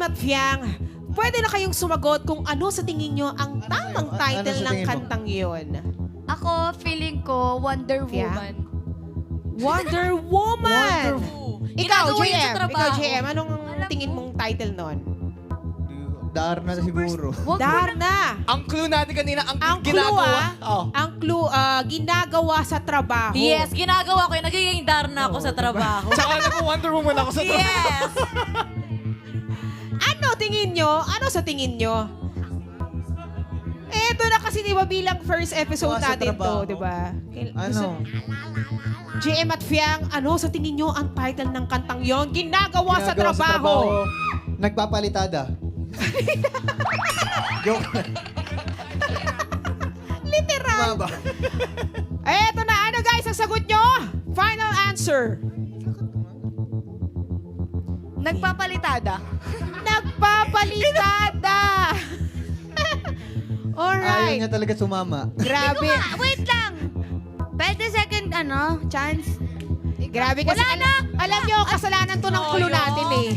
at Fiang, pwede na kayong sumagot kung ano sa tingin nyo ang tamang Ano title sa ng tingin mo? kantang yun. Ako, feeling ko, Wonder Yeah. Woman. Wonder Woman! Ikaw, Ginagawa yun sa JM. trabaho. Ikaw, JM. Anong Alam tingin mo. mong title nun? Darna siguro. Wag mo na. Darna. Ang clue natin kanina, ang Ang clue, ginagawa. ah. Ang clue, ginagawa sa trabaho. Yes, ginagawa ko yun. Nagiging Darna ako sa trabaho. Tsaka alam mo, Wonder Woman ako sa Yes! Ano tingin nyo? Ano sa tingin nyo? Eto na kasi di ba bilang first episode Gawa sa natin to, trabaho. di ba? Ano? JM at Fiang, ano sa tingin nyo ang title ng kantang yon? Ginagawa sa trabaho. Nagpapalitada. Joke. Literal. Maba. Eto na, ano guys, ang sagot nyo? Final answer. Nagpapalitada. Nagpapalitada. Ayaw Alright. niya talaga sumama. Grabe. Wait lang. Pwede second, chance? Grabe kasi Wala na. alam nyo, kasalanan to ng clue Sayang. natin eh.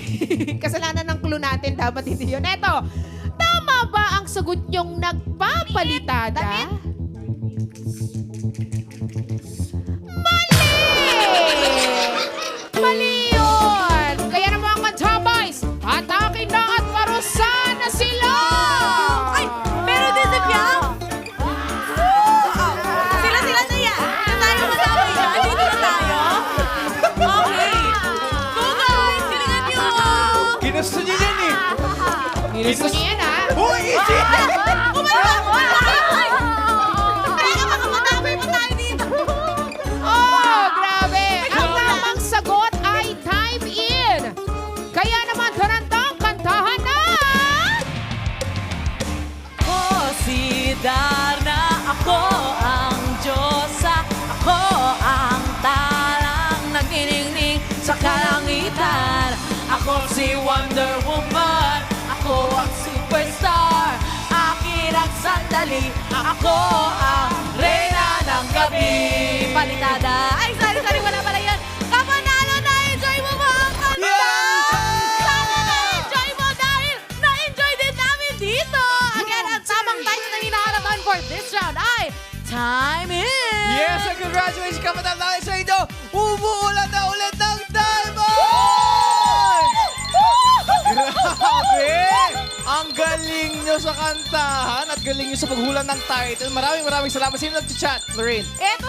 Kasalanan ng clue natin, dapat hindi yun. Eto, tama ba ang sagot nyong nagpapalitada? Damit. Mali! Mali yun! Kaya naman mga Toboys, atakin na at parusahan na sila! Ay! Meron din si Piang! Sila na yan! Hindi na tayo madami dyan. Dito na tayo. Okay. Go guys! Galingan niyo! Ginusto niyo yan eh. Gusto niyo yan ha? Uy, easy! Oh, grabe! Ang tamang sagot ay time in! Kaya naman, tarantang kantahan na! Ako si Darna, ako ang Diyosa, ako ang talang nagniningning sa kalangitan. Ako si Wonder Woman, ako ang superstar, akin ang sandali, ako ang reyna ng gabi. Palitada, ay sorry, wala pala yan. Kapanalo, na-enjoy mo ba ang kanta? Sana na-enjoy mo dahil na-enjoy din namin dito. Again, ang tamang title na hinaharapin for this round ay Time In! Yes, and congratulations kapatal namin sa inyo. Umuulan na ulit ng diamond! Grabe! Ang galing nyo sa kantahan at galing nyo sa paghula ng title. Maraming salamat. Sino nag-chat, Lorraine? Eto